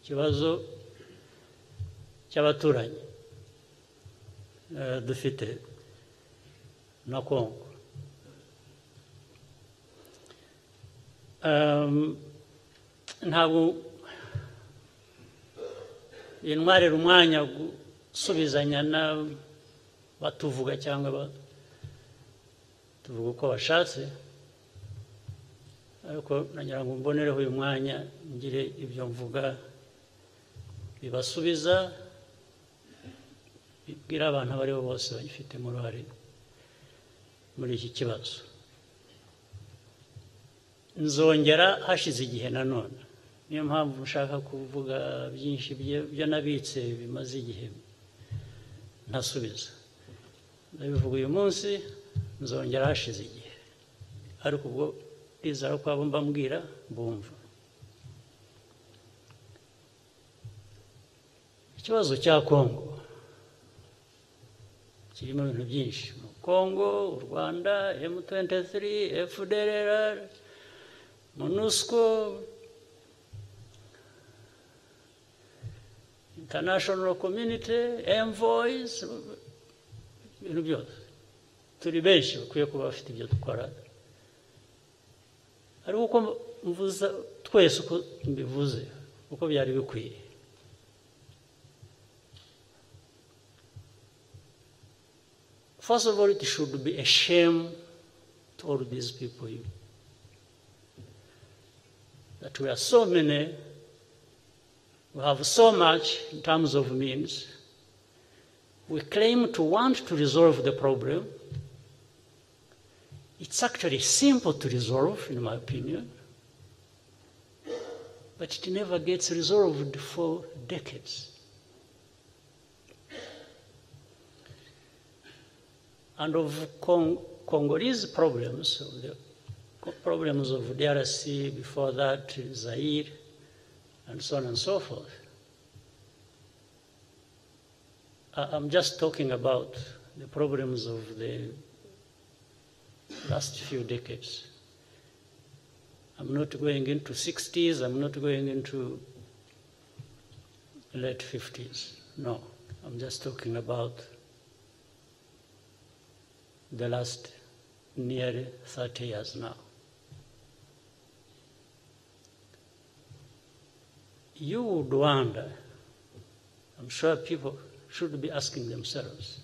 ikibazo cy'abaturanyi dufite na Kongo. Ntabwo intwarira umwanya gusubizanya batuvuga cyangwa tuvuga uko bashatse, ariko nagira ngo mbonereho uyu mwanya ngire ibyo mvuga bibasubiza, bibwira abantu abo ari bo bose bagifitemo uruhare muri iki kibazo. Nzongera hashize igihe nanone, niyo mpamvu nshaka kuvuga byinshi byo nabitse bimaze igihe ntasubiza. Ndabivuga uyu munsi, nzongera hashize igihe, ariko ubwo izara ko abo mbambwira bumva. Ikibazo cya Kongo kirimo ibintu byinshi. Kongo, u Rwanda, M23, FDLR, MONUSCO, international community, envoys, ibintu byose. Turi benshi bakwiye kuba bafite ibyo dukora, ariko uko mvuza twese uko mbivuze uko byari bikwiye. First of all, it should be a shame to all these people that we are so many, we have so much in terms of means. We claim to want to resolve the problem. It's actually simple to resolve, in my opinion, but it never gets resolved for decades. And of Congolese problems, the problems of DRC, before that Zaire, and so on and so forth, I'm just talking about the problems of the last few decades. I'm not going into 60s, I'm not going into late 50s. No, I'm just talking about the last nearly 30 years now. You would wonder, I'm sure people should be asking themselves,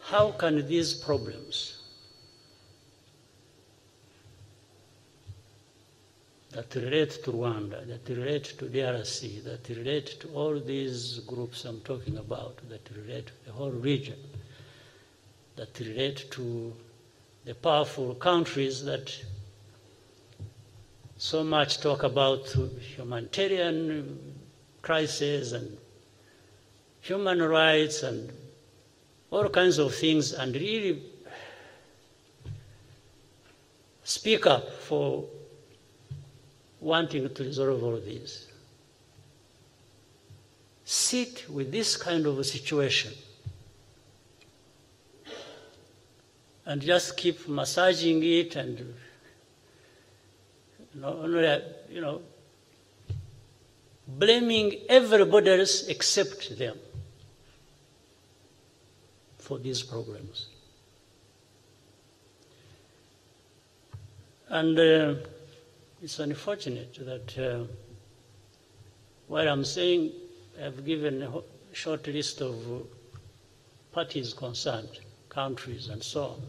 how can these problems that relate to Rwanda, that relate to DRC, that relate to all these groups I'm talking about, that relate to the whole region, that relate to the powerful countries that so much talk about humanitarian crisis and human rights and all kinds of things, and really speak up for wanting to resolve all this. Sit with this kind of a situation and just keep massaging it and blaming everybody else except them for these problems. And it's unfortunate that while I'm saying I've given a short list of parties concerned, countries and so on,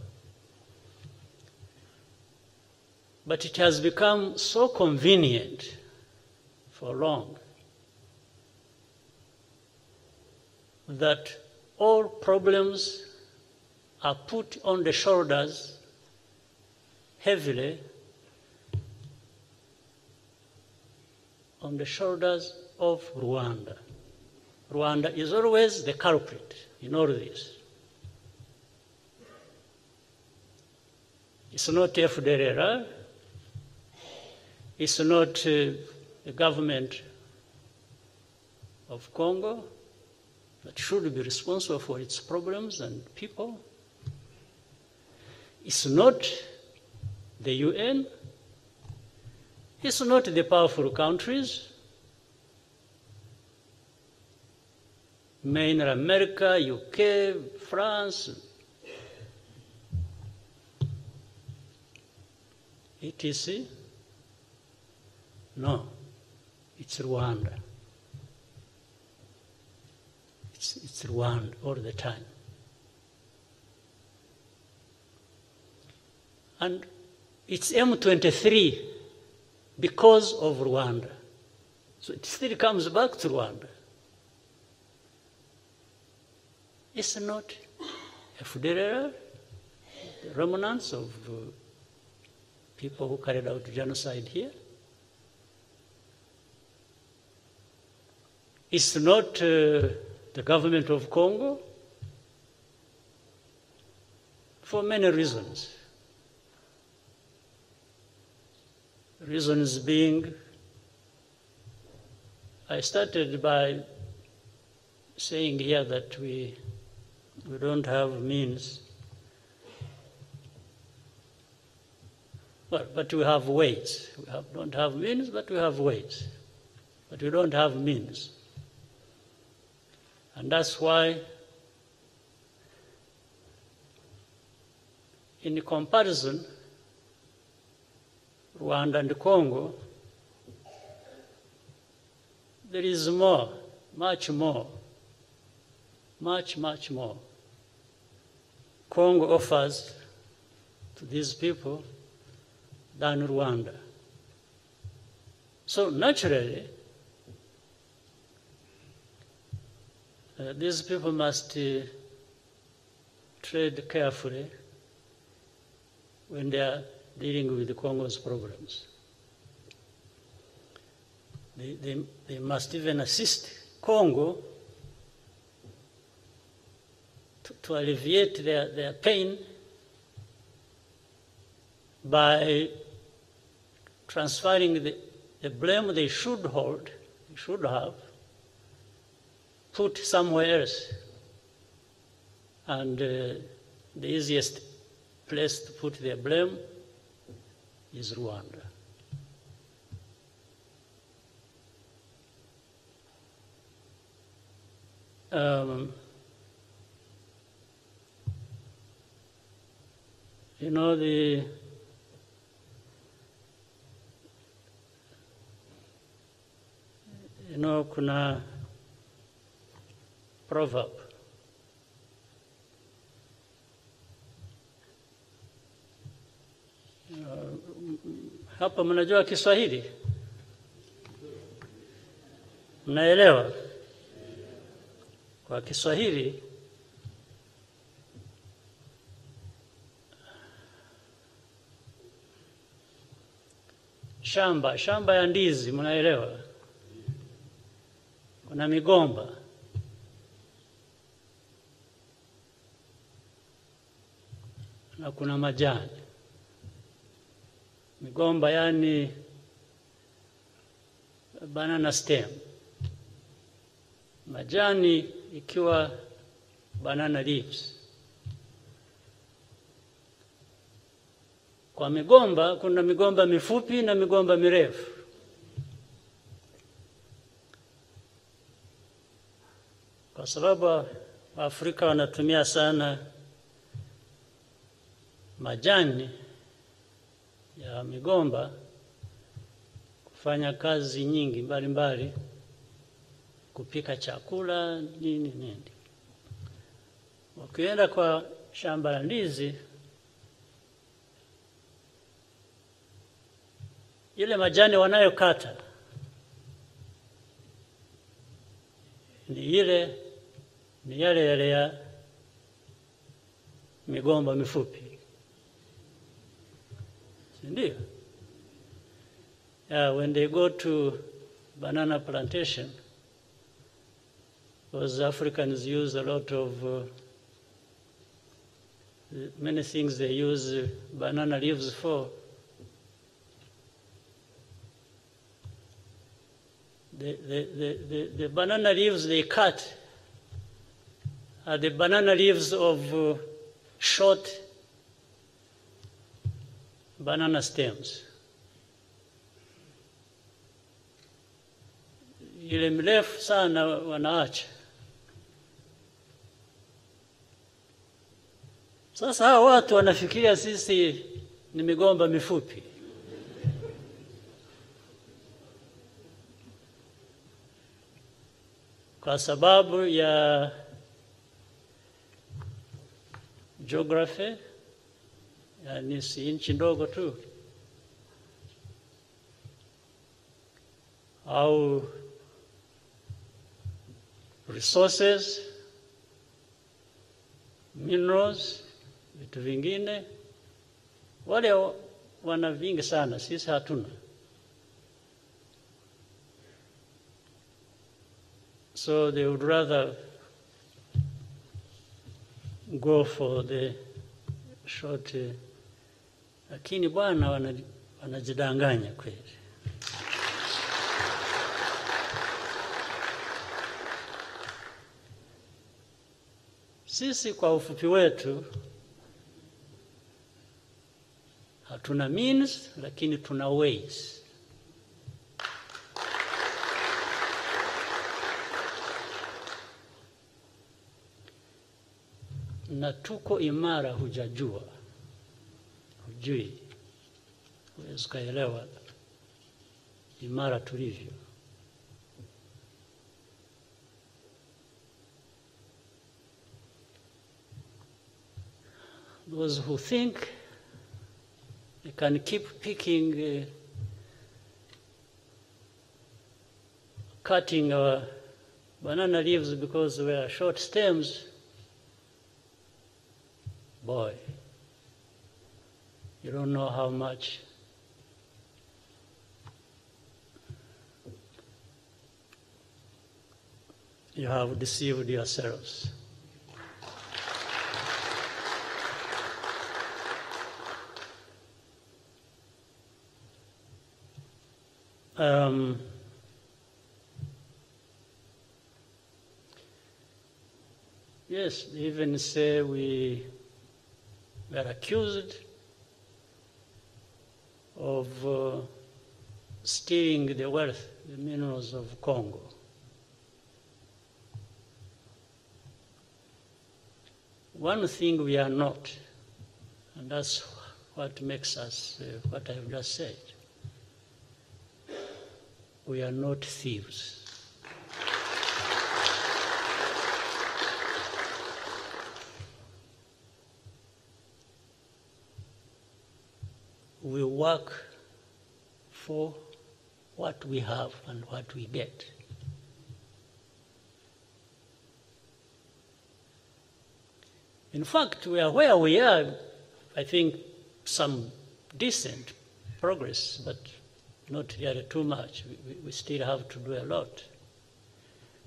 but it has become so convenient for long that all problems are put on the shoulders heavily on the shoulders of Rwanda. Rwanda is always the culprit in all this. It's not FDLR, it's not the government of Congo that should be responsible for its problems and people. It's not the UN, It's not the powerful countries, mainly America, UK, France, etc. No, it's Rwanda. It's Rwanda all the time. And it's M23 because of Rwanda. So it still comes back to Rwanda. It's not FDLR, the remnants of people who carried out genocide here. It's not the government of Congo, for many reasons. Reasons being, I started by saying here that we don't have means. Well, but we have ways. Don't have means, but we have ways. But we don't have means. And that's why, in comparison, Rwanda and Congo, there is more, much more, much more. Congo offers to these people than Rwanda. So naturally, these people must tread carefully when they are dealing with the Congo's problems. They must even assist Congo to alleviate their pain by transferring the blame they should have, put somewhere else. And the easiest place to put their blame is Rwanda. You know, kuna proverb. Hapa mnajua Kiswahili? Mnaelewa? Kwa Kiswahili shamba ya ndizi, mnaelewa? Kuna migomba. Na kuna majani. Migomba yani banana stem. Majani ikiwa banana leaves. Kwa migomba kuna migomba mifupi na migomba mirefu. Kwa sababu Waafrika wanatumia sana majani ya migomba kufanya kazi nyingi mbalimbali, kupika chakula nini. Ukienda kwa shamba la ndizi, ile majani wanayokata ni yale ya migomba mifupi. Ndio. When they go to banana plantation, those Africans use a lot of many things they use banana leaves for. The banana leaves they cut are the banana leaves of short banana stems. ile mrefu sana wanaacha. Sasa hao watu wanafikiria sisi ni migomba mifupi. Kwa sababu ya geography, yani si nchi ndogo tu, au resources, minerals, vitu vingine, wale wana vingi sana, sisi hatuna. So they would rather go for the short, lakini bwana wanajidanganya kweli. Sisi kwa ufupi wetu hatuna means, lakini tuna ways. Na tuko imara, hujajua, hujui, huwezi kuelewa imara tulivyo. Those who think they can keep picking, cutting our banana leaves because we are short stems, boy, you don't know how much you have deceived yourselves. Yes, they even say we are accused of stealing the wealth, the minerals of Congo. One thing we are not, and that's what makes us what I've just said. We are not thieves. We work for what we have and what we get. In fact, we are where we are, I think, some decent progress, but not really too much. We still have to do a lot.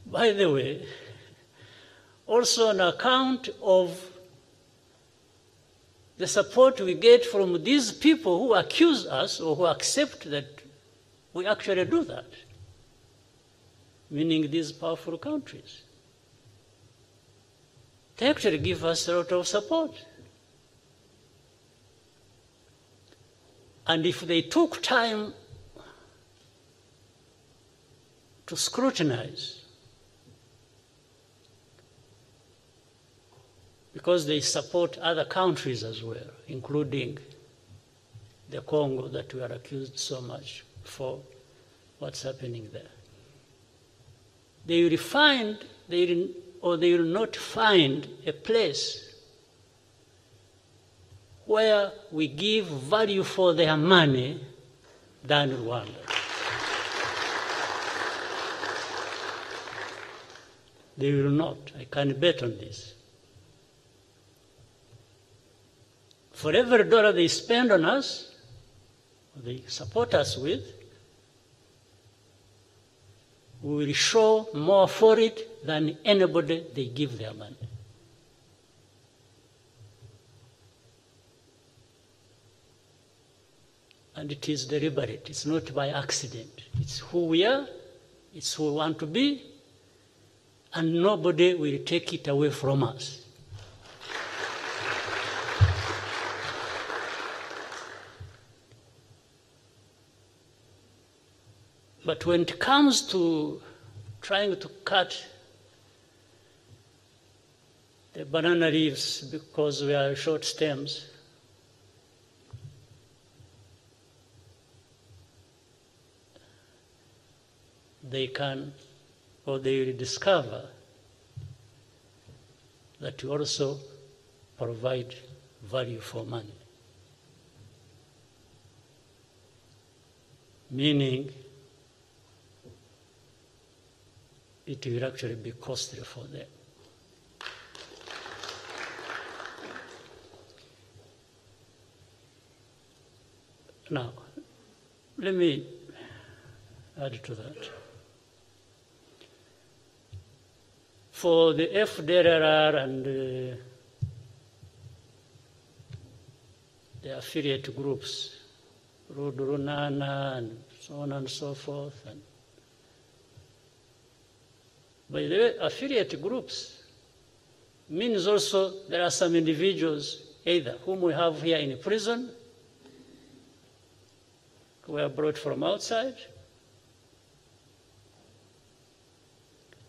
By the way, also on account of the support we get from these people who accuse us or who accept that we actually do that, meaning these powerful countries. They actually give us a lot of support. And if they took time to scrutinize, because they support other countries as well, including the Congo that we are accused so much for what's happening there. They will not find a place where we give value for their money than Rwanda. They will not. I can bet on this. For every dollar they spend on us, they support us with, we will show more for it than anybody they give their money. And it is deliberate. It's not by accident. It's who we are. It's who we want to be. And nobody will take it away from us. But when it comes to trying to cut the banana leaves because we are short stems. They can, or they will discover that you also provide value for money. Meaning, it will actually be costly for them. Now, let me add to that. For the FDLR and the affiliate groups, Rudurunana and so on and so forth. And by the way, affiliate groups means also there are some individuals, either whom we have here in prison, who were brought from outside,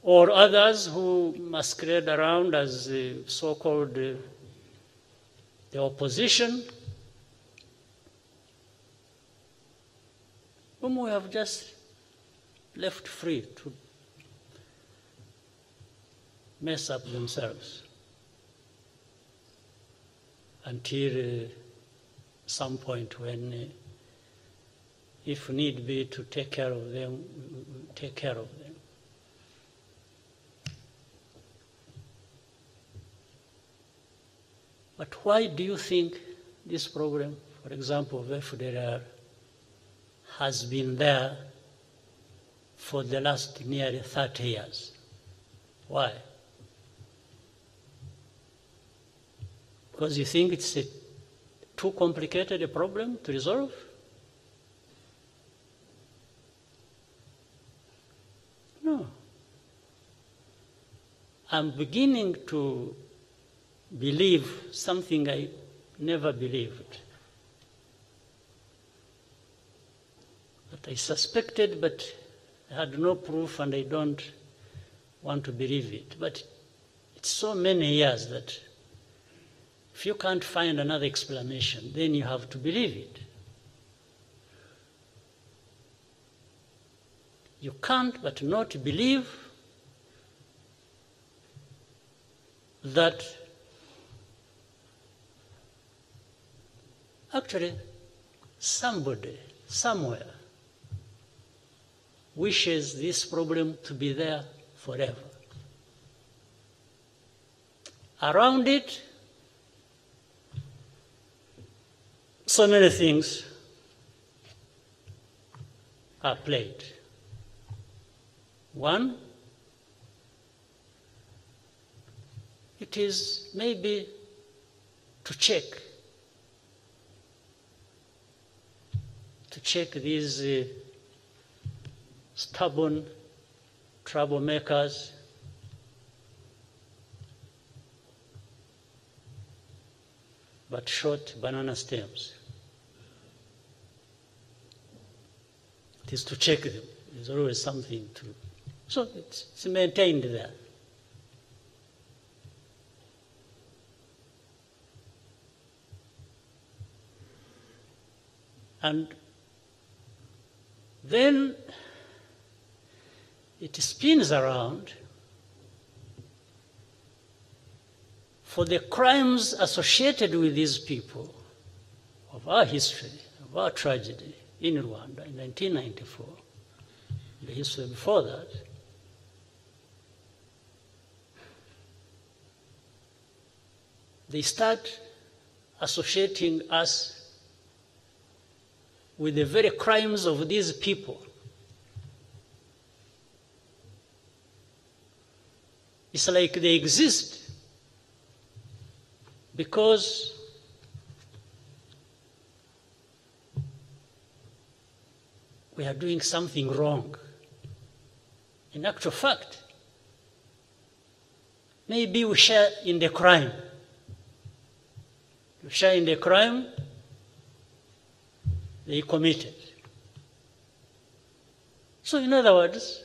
or others who masquerade around as the so-called the opposition, whom we have just left free to mess up themselves until some point when, if need be, to take care of them, we take care of them. But why do you think this program, for example, of FDLR, has been there for the last nearly 30 years? Why? Because you think it's too complicated a problem to resolve? No. I'm beginning to believe something I never believed. That I suspected, but I had no proof and I don't want to believe it. But it's so many years that if you can't find another explanation, then you have to believe it. You can't but not believe that actually somebody, somewhere, wishes this problem to be there forever. Around it, so many things are played. One, it is maybe to check these stubborn troublemakers but short banana stems. It is to check them. There's always something to. So it's maintained there. And then it spins around for the crimes associated with these people of our history, of our tragedy in Rwanda in 1994, the history before that. They start associating us with the very crimes of these people. It's like they exist because we are doing something wrong. In actual fact, maybe we share in the crime. We share in the crime they committed. So in other words,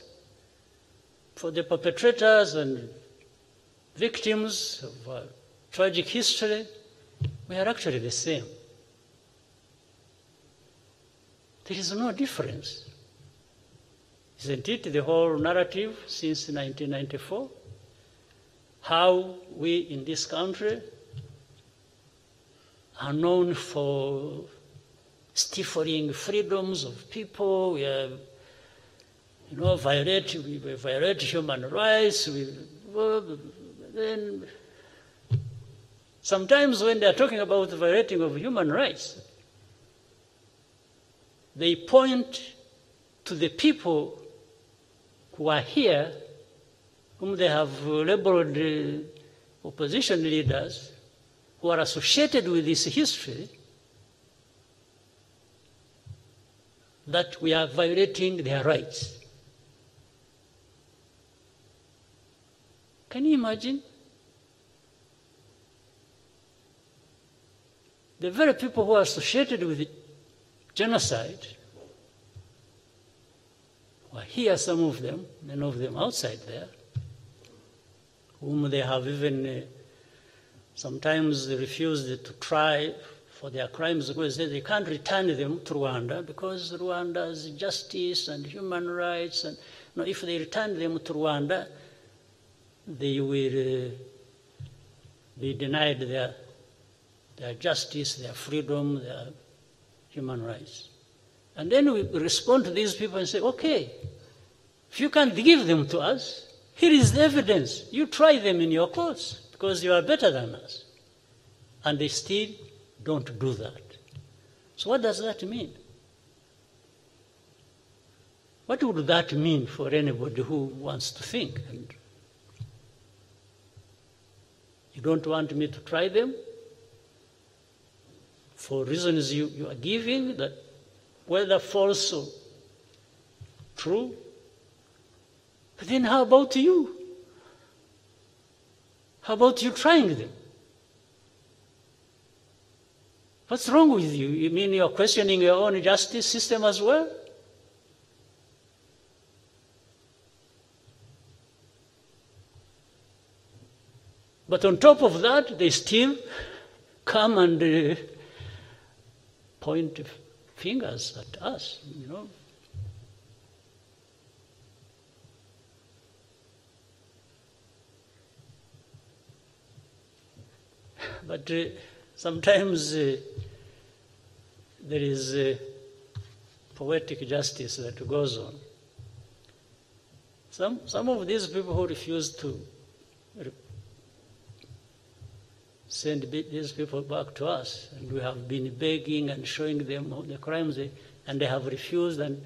for the perpetrators and victims of tragic history, we are actually the same. There is no difference. Isn't it the whole narrative since 1994? How we in this country are known for stifling freedoms of people. We are, we violate human rights. Then sometimes when they are talking about the violating of human rights, they point to the people who are here, whom they have labeled opposition leaders, who are associated with this history, that we are violating their rights. Can you imagine? The very people who are associated with genocide, who are here, some of them, many of them outside there, whom they have even sometimes refused to try for their crimes because they can't return them to Rwanda because Rwanda's justice and human rights, and if they return them to Rwanda, they will be denied their justice, their freedom, their human rights. And then we respond to these people and say, okay, if you can't give them to us, here is the evidence. You try them in your courts because you are better than us. And they still don't do that. So what does that mean? What would that mean for anybody who wants to think? And you don't want me to try them for reasons you are giving, that whether false or true. But then how about you? How about you trying them? What's wrong with you? You mean you're questioning your own justice system as well? But on top of that, they still come and point fingers at us, But sometimes there is poetic justice that goes on. Some of these people who refuse to send these people back to us, and we have been begging and showing them all the crimes, and they have refused, and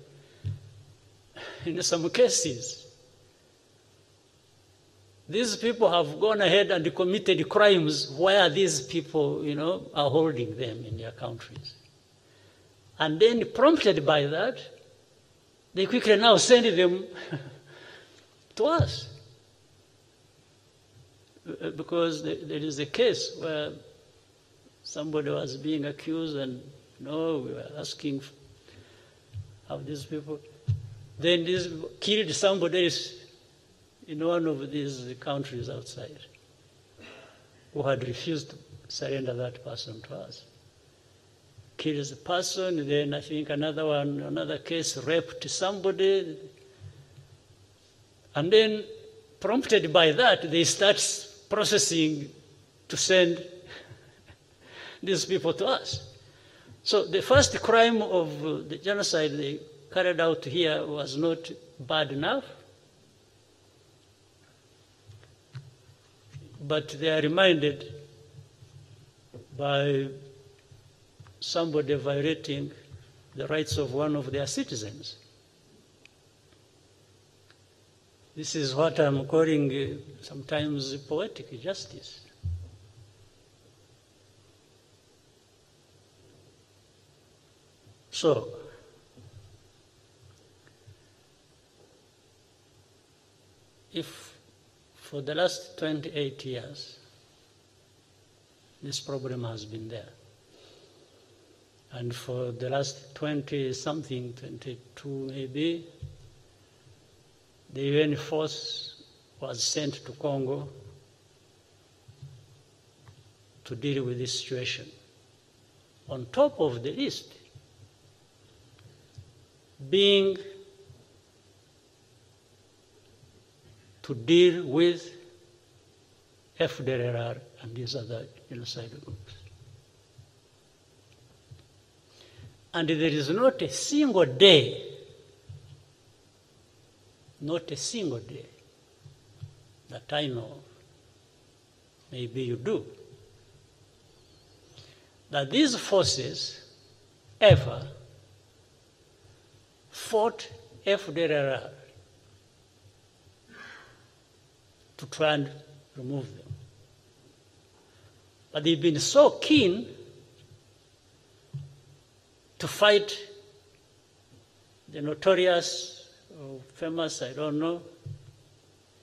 in some cases, these people have gone ahead and committed crimes where these people, are holding them in their countries. And then prompted by that, they quickly now send them to us. Because there is a case where somebody was being accused and, we were asking how these people, then this killed somebody else in one of these countries outside who had refused to surrender that person to us. Kills the person, then I think another case raped somebody, and then prompted by that, they start processing to send these people to us. So the first crime of the genocide they carried out here was not bad enough, but they are reminded by somebody violating the rights of one of their citizens. This is what I'm calling sometimes poetic justice. So, if for the last 28 years, this problem has been there, and for the last 20-something, 22 maybe, the UN force was sent to Congo to deal with this situation. On top of the list being to deal with FDLR and these other genocide groups. And there is not a single day that I know of, maybe you do, that these forces ever fought FDLR to try and remove them. But they've been so keen to fight the notorious or famous, I don't know,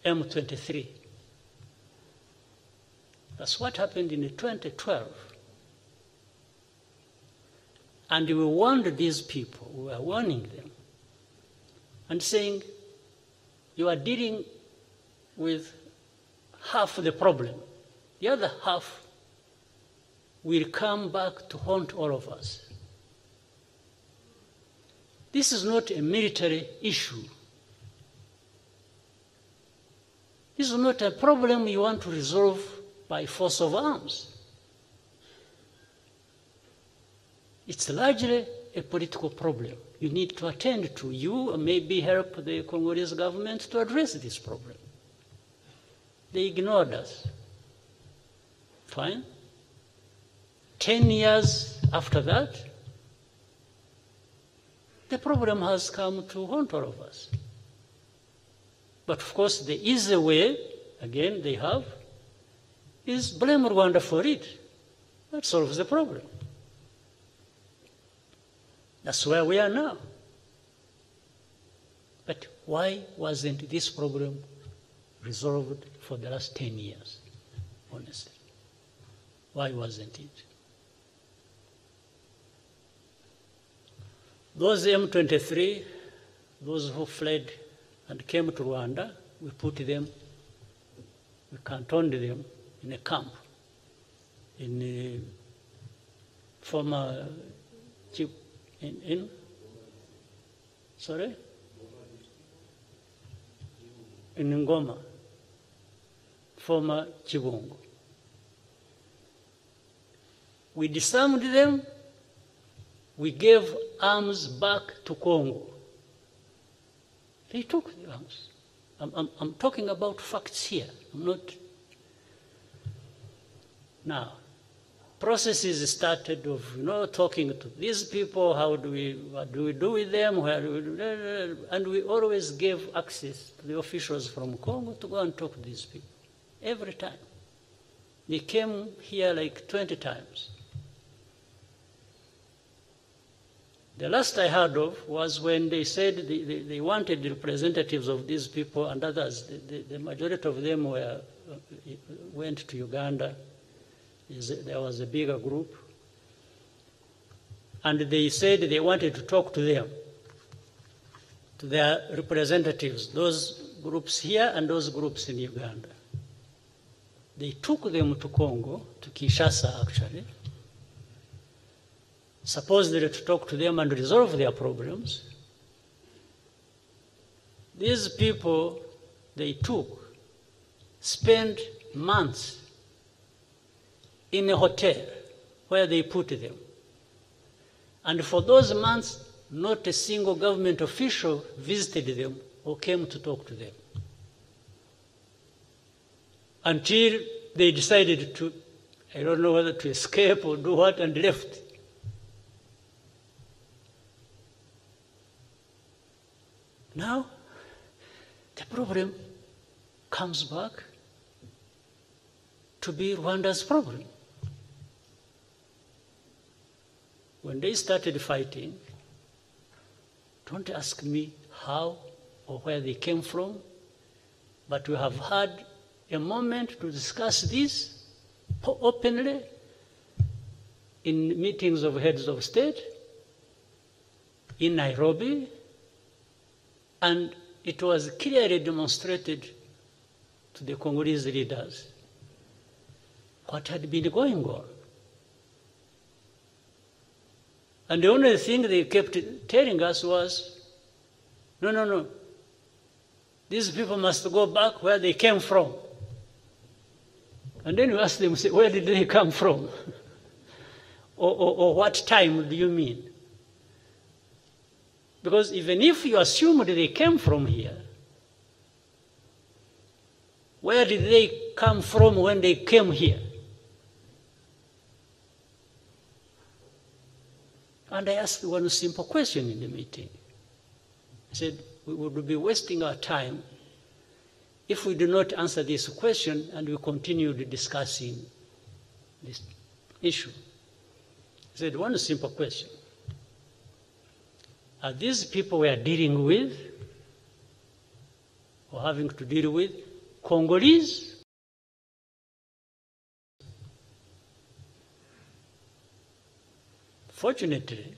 M23. That's what happened in 2012. And we warned these people, we were warning them, and saying, you are dealing with half the problem. The other half will come back to haunt all of us. This is not a military issue. This is not a problem you want to resolve by force of arms. It's largely a political problem you need to attend to. You maybe help the Congolese government to address this problem. They ignored us. Fine. 10 years after that, the problem has come to haunt all of us. But of course, the easy way, again, they have, is blame Rwanda for it. That solves the problem. That's where we are now. But why wasn't this problem resolved for the last 10 years, honestly? Why wasn't it? Those M23, those who fled and came to Rwanda, we put them, we cantoned them in a camp in the former in Ngoma, former Chibungo. We disarmed them, we gave arms back to Congo. They took the arms. I'm talking about facts here. I'm not. Now, processes started of talking to these people. What do we do with them? And we always gave access to the officials from Congo to go and talk to these people every time. They came here like 20 times. The last I heard of was when they said they wanted the representatives of these people and others. The majority of them went to Uganda. There was a bigger group. And they said they wanted to talk to them, to their representatives, those groups here and those groups in Uganda. They took them to Congo, to Kinshasa actually, supposedly to talk to them and resolve their problems. These people they took spent months in a hotel where they put them. And for those months, not a single government official visited them or came to talk to them. Until they decided to, I don't know whether to escape or do what, and left. Now, the problem comes back to be Rwanda's problem. When they started fighting, don't ask me how or where they came from, but we have had a moment to discuss this openly in meetings of heads of state in Nairobi and it was clearly demonstrated to the Congolese leaders what had been going on. And the only thing they kept telling us was, no, no, no, these people must go back where they came from. And then we asked them, say, where did they come from? or what time do you mean? Because even if you assume that they came from here, where did they come from when they came here? And I asked one simple question in the meeting. I said, we would be wasting our time if we do not answer this question and we continue discussing this issue. I said, one simple question. Are these people we are dealing with or having to deal with Congolese? Fortunately,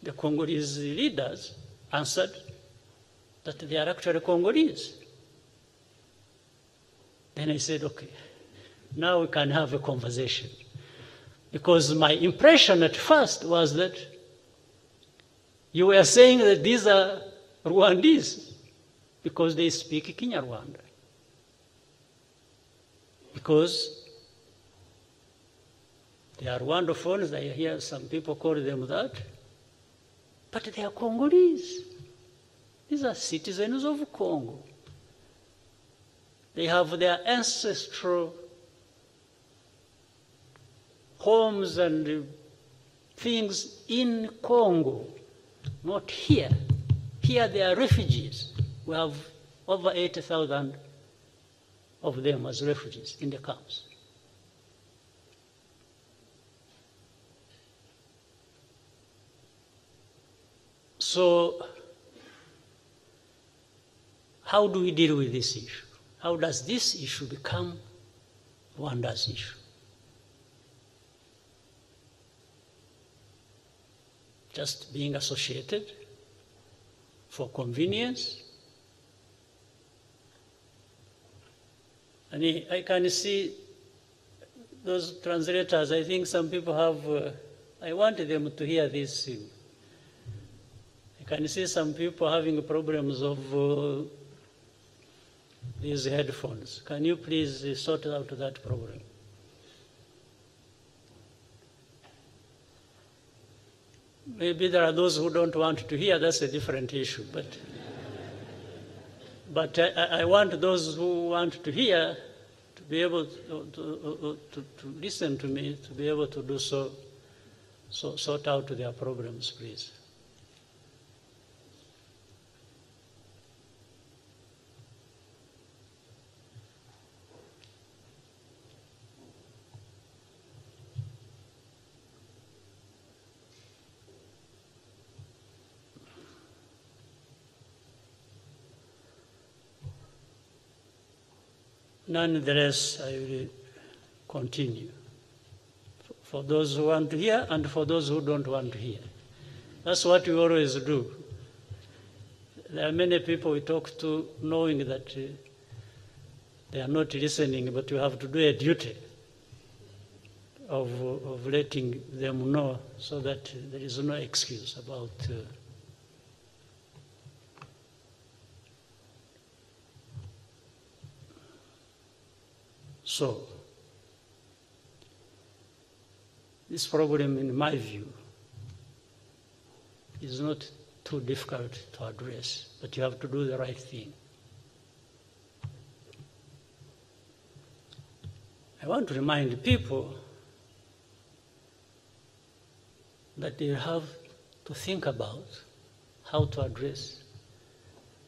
the Congolese leaders answered that they are actually Congolese. Then I said, okay, now we can have a conversation. Because my impression at first was that you were saying that these are Rwandese because they speak Kinyarwanda. Because they are Rwandophones, I hear some people call them that, but they are Congolese. These are citizens of Congo. They have their ancestral homes and things in Congo, not here. Here they are refugees. We have over 80,000 of them as refugees in the camps. So, how do we deal with this issue? How does this issue become Rwanda's issue? Just being associated for convenience? And I can see those translators, I think some people have, I wanted them to hear this. I can see some people having problems of these headphones. Can you please sort out that problem? Maybe there are those who don't want to hear, that's a different issue. But I want those who want to hear to be able to listen to me, to be able to do so sort out their problems, please. Nonetheless, I will continue for those who want to hear and for those who don't want to hear. That's what we always do. There are many people we talk to knowing that they are not listening, but we have to do a duty of letting them know so that there is no excuse about So, this problem, in my view, is not too difficult to address, but you have to do the right thing. I want to remind people that they have to think about how to address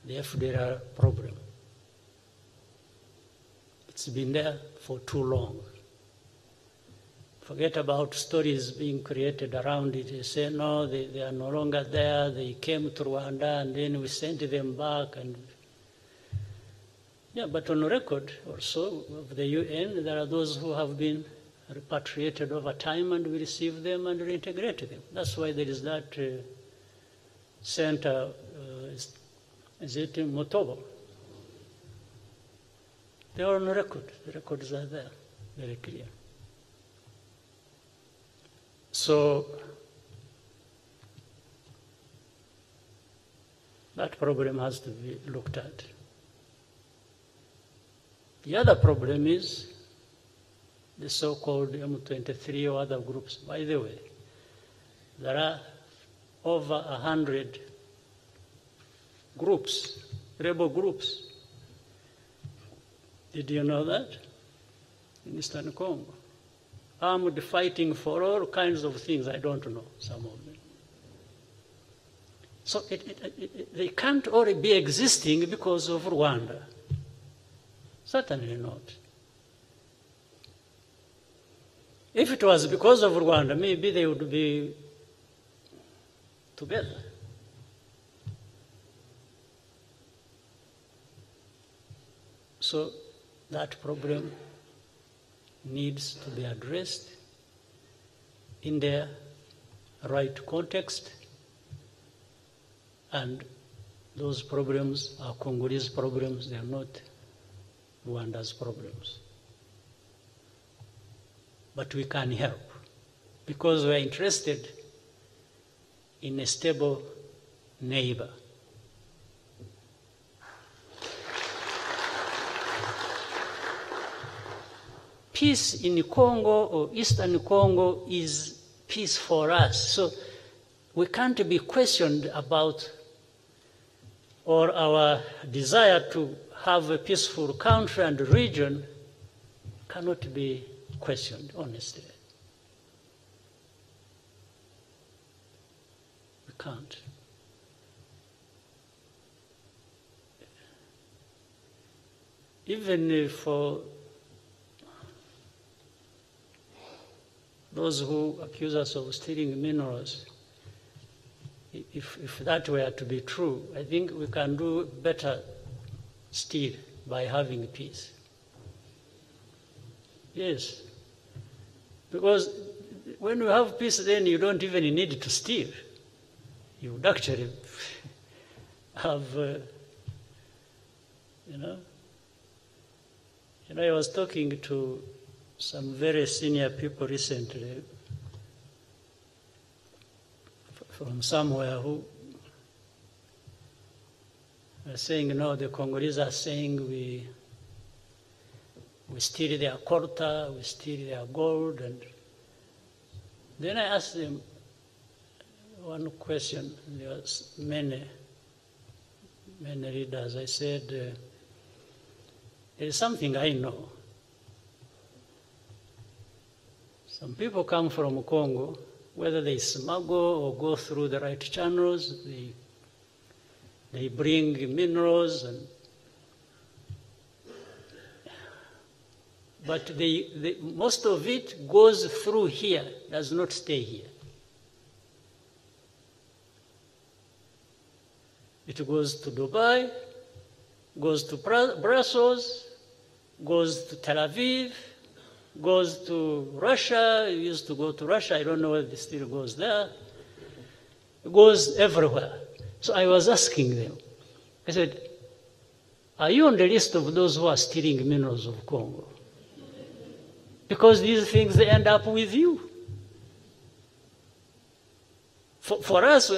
the FDR problem. It's been there for too long. Forget about stories being created around it. They say, no, they are no longer there. They came to Rwanda and then we sent them back. And yeah, but on record also of the UN, there are those who have been repatriated over time and we receive them and reintegrate them. That's why there is that center Is it in Motobo? They are on record. The records are there, very clear. So that problem has to be looked at. The other problem is the so-called M23 or other groups. By the way, there are over 100 groups, rebel groups. Did you know that? In Eastern Congo. Armed fighting for all kinds of things, I don't know some of them. So they can't only be existing because of Rwanda. Certainly not. If it was because of Rwanda, maybe they would be together. So that problem needs to be addressed in their right context, and those problems are Congolese problems, they are not Rwanda's problems. But we can help because we are interested in a stable neighbor. Peace in Congo or Eastern Congo is peace for us. So we can't be questioned about, or our desire to have a peaceful country and region cannot be questioned, honestly. We can't. Even for those who accuse us of stealing minerals, if that were to be true, I think we can do better still by having peace. Yes. Because when you have peace, then you don't even need to steal. You would actually have, I was talking to some very senior people recently from somewhere who are saying, the Congolese are saying we steal their colta, we steal their gold. And then I asked them one question. There was many leaders. I said, there is something I know. Some people come from Congo, whether they smuggle or go through the right channels, they bring minerals, but most of it goes through here, does not stay here. It goes to Dubai, goes to Brussels, goes to Tel Aviv, goes to Russia. It used to go to Russia. I don't know whether it still goes there. It goes everywhere. So I was asking them, I said, are you on the list of those who are stealing minerals of Congo? Because these things, they end up with you. For us,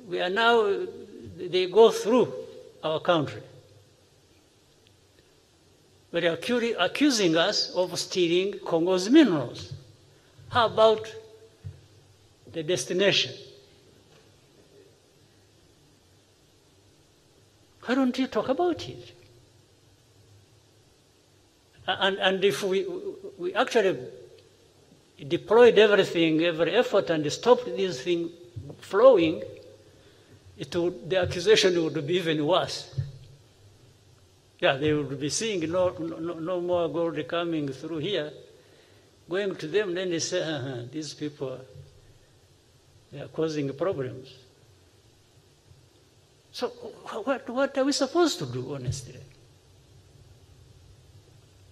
we are now, they go through our country. But they are accusing us of stealing Congo's minerals. How about the destination? Why don't you talk about it? And if we actually deployed everything, every effort, and stopped this thing flowing, the accusation would be even worse. Yeah, they would be seeing no more gold coming through here, going to them, then they say, these people, they are causing problems. So what are we supposed to do, honestly?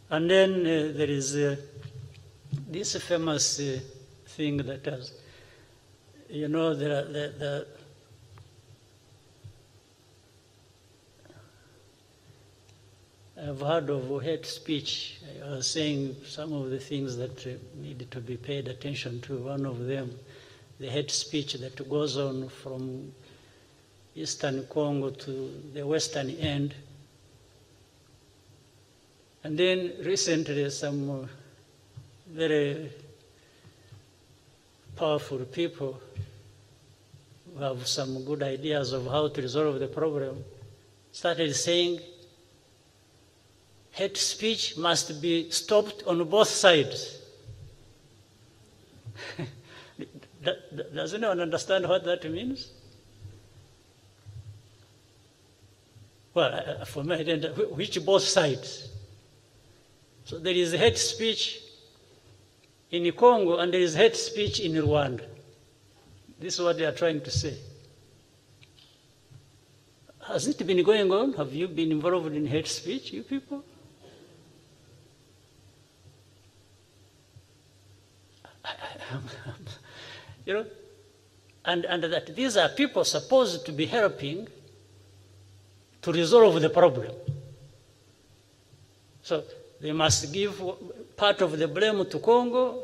And then there is this famous thing that has, I've heard of hate speech. I was saying some of the things that need to be paid attention to. One of them, the hate speech that goes on from Eastern Congo to the Western end. And then recently some very powerful people who have some good ideas of how to resolve the problem started saying hate speech must be stopped on both sides. Does anyone understand what that means? Well, for me, I don't know which both sides. So there is hate speech in Congo and there is hate speech in Rwanda. This is what they are trying to say. Has it been going on? Have you been involved in hate speech, you people? You know, and that these are people supposed to be helping to resolve the problem. So they must give part of the blame to Congo,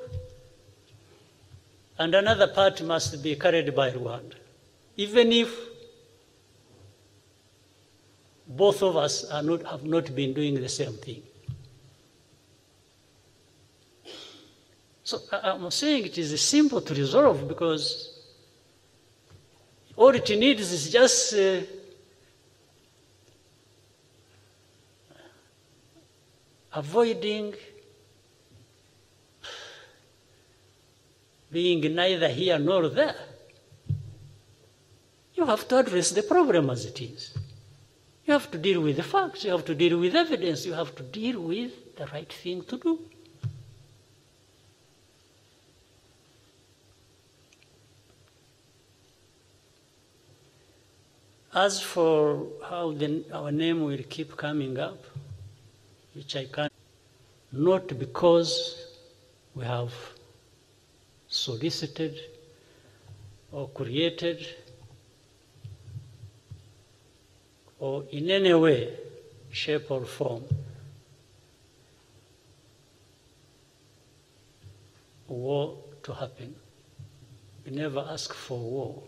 and another part must be carried by Rwanda, even if both of us have not been doing the same thing. So I'm saying it is simple to resolve because all it needs is just avoiding being neither here nor there. You have to address the problem as it is. You have to deal with the facts. You have to deal with evidence. You have to deal with the right thing to do. As for how our name will keep coming up, which I can't, not because we have solicited or created or in any way, shape or form, war to happen. We never ask for war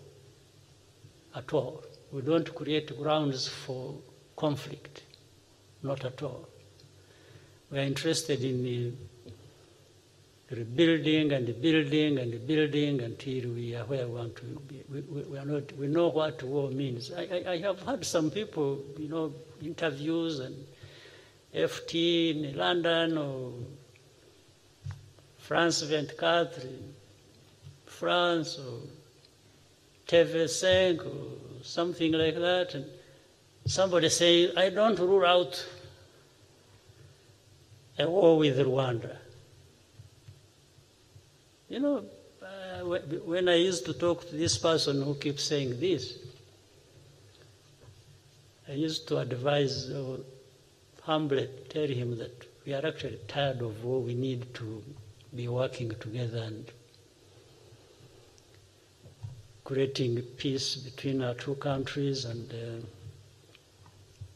at all. We don't create grounds for conflict, not at all. We are interested in rebuilding and building and building until we are where we want to be. We know what war means. I have had some people, interviews and FT in London or France 24, France or TV5 or something like that, and somebody saying, I don't rule out a war with Rwanda. When I used to talk to this person who keeps saying this, I used to advise or humbly tell him that we are actually tired of war. We need to be working together and creating peace between our two countries, and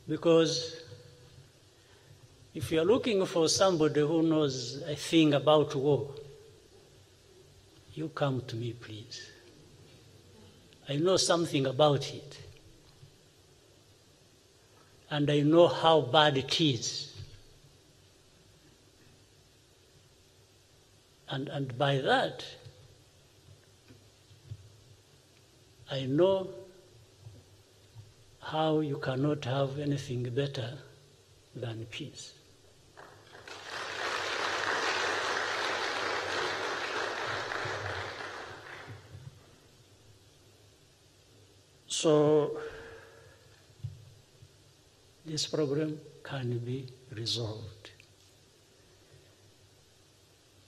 because if you are looking for somebody who knows a thing about war, you come to me, please. I know something about it, and I know how bad it is, and by that, I know how you cannot have anything better than peace. So this problem can be resolved.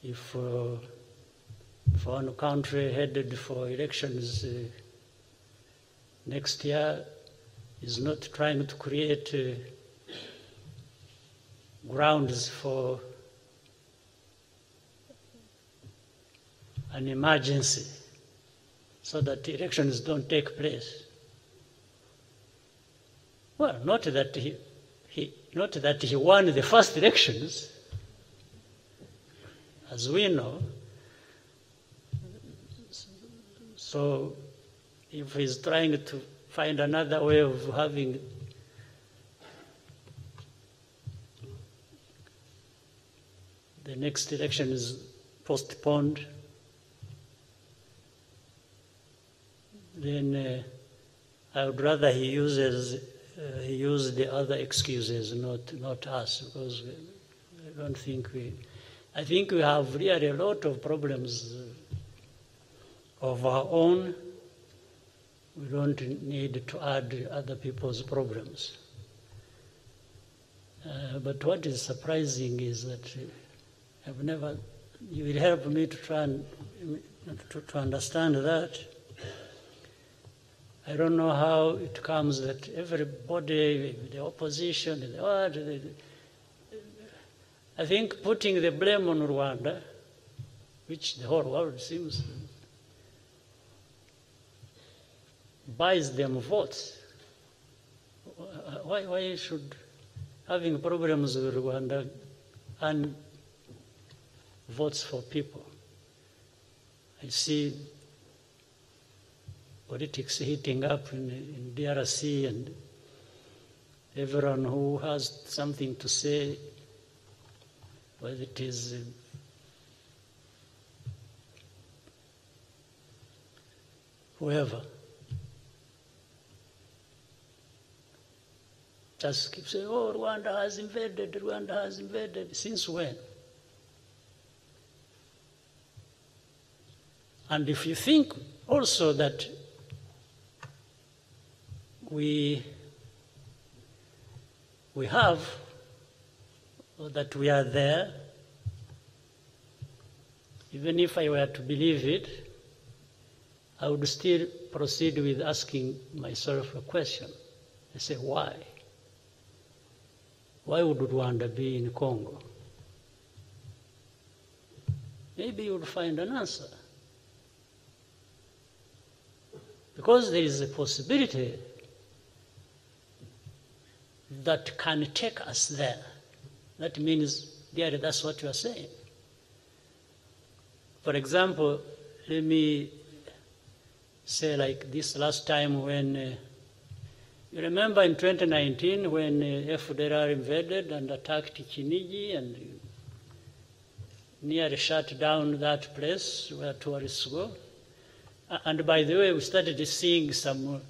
If one country headed for elections next year is not trying to create grounds for an emergency so that elections don't take place. Well, not that not that he won the first elections, as we know. So if he's trying to find another way of having the next election is postponed, then I would rather he use the other excuses, not us, because I don't think I think we have really a lot of problems of our own. We don't need to add other people's problems. But what is surprising is that you will help me to try and to understand that. I don't know how it comes that everybody, the opposition, I think putting the blame on Rwanda, which the whole world seems buys them votes. Why should having problems with Rwanda and votes for people? I see politics heating up in DRC, and everyone who has something to say, whether it is whoever, just keep saying, oh, Rwanda has invaded, Rwanda has invaded. Since when? And if you think also that we have, or that we are there, even if I were to believe it, I would still proceed with asking myself a question. I say, why? Why would Rwanda be in Congo? Maybe you would find an answer. Because there is a possibility that can take us there. That means, dear, that's what you are saying. For example, let me say like this last time when, you remember in 2019 when FDLR invaded and attacked Kinigi and nearly shut down that place where tourists go. And by the way, we started seeing some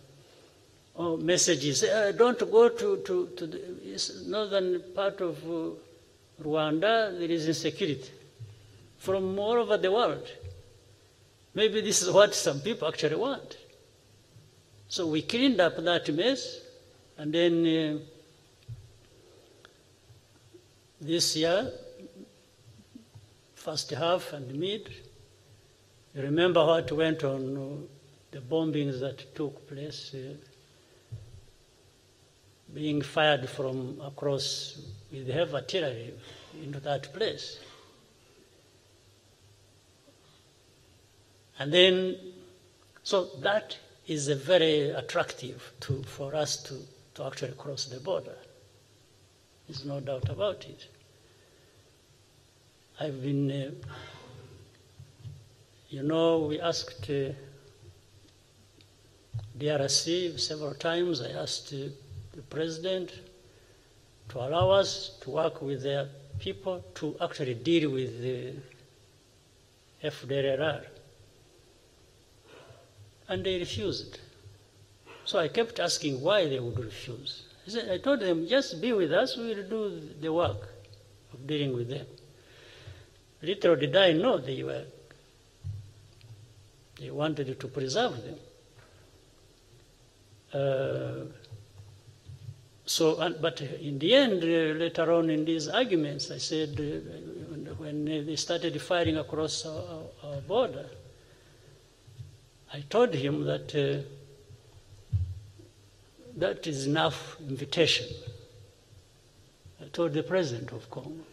messages, don't go to the northern part of Rwanda, there is insecurity from all over the world. Maybe this is what some people actually want. So we cleaned up that mess, and then this year, first half and mid, you remember what went on, the bombings that took place, being fired from across with heavy artillery into that place. And then, so that is a very attractive for us to actually cross the border. There's no doubt about it. I've been, we asked DRC several times. I asked the president to allow us to work with their people to actually deal with the FDLR. And they refused. So I kept asking why they would refuse. I told them, just be with us, we will do the work of dealing with them. Little did I know they wanted to preserve them. But in the end, later on in these arguments, I said, when they started firing across our border, I told him that that is enough invitation. I told the president of Congo.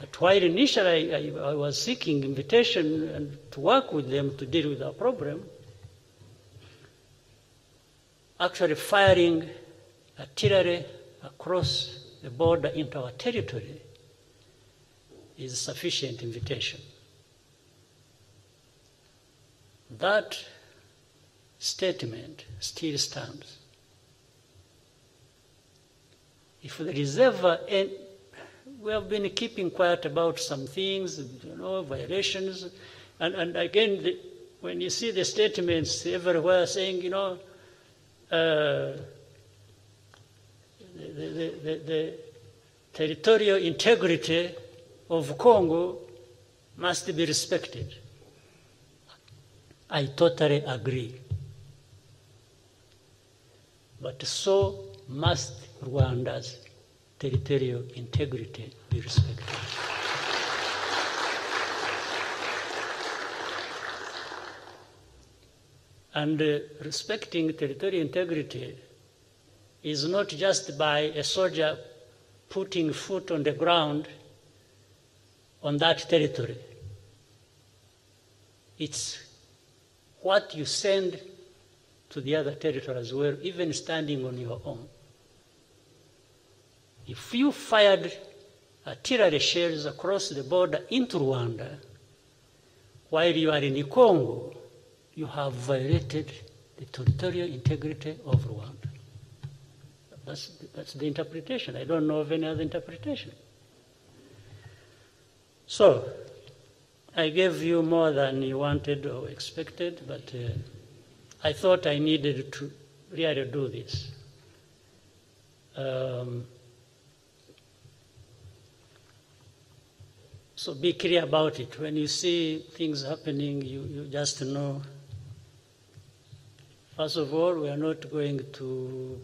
But while initially I was seeking invitation and to work with them to deal with our problem, actually firing artillery across the border into our territory is sufficient invitation. That statement still stands. If there is ever, and we have been keeping quiet about some things, violations, and again, when you see the statements everywhere saying, the territorial integrity of Congo must be respected. I totally agree. But so must Rwanda's territorial integrity be respected. And respecting territorial integrity is not just by a soldier putting foot on the ground on that territory. It's what you send to the other territory as well, even standing on your own. If you fired artillery shells across the border into Rwanda while you are in Congo, you have violated the territorial integrity of Rwanda. That's the interpretation. I don't know of any other interpretation. So, I gave you more than you wanted or expected, but I thought I needed to really do this. So be clear about it. When you see things happening, you just know. First of all, we are not going to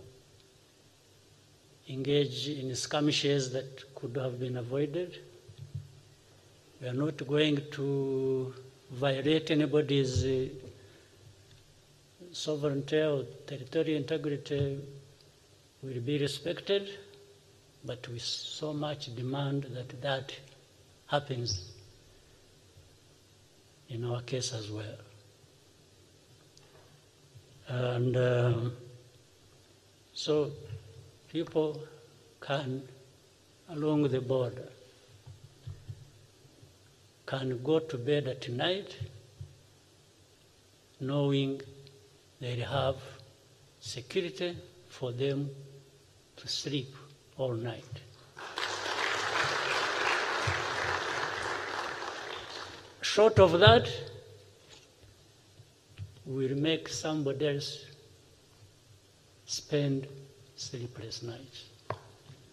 engage in skirmishes that could have been avoided. We are not going to violate anybody's sovereignty or territorial integrity. Will be respected, but we so much demand that that happens in our case as well. And so people can, along the border, can go to bed at night knowing they have security for them to sleep all night. Short of that, will make somebody else spend sleepless nights.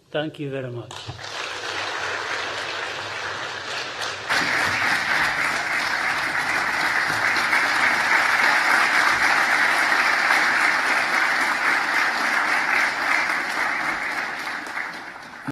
Thank you very much.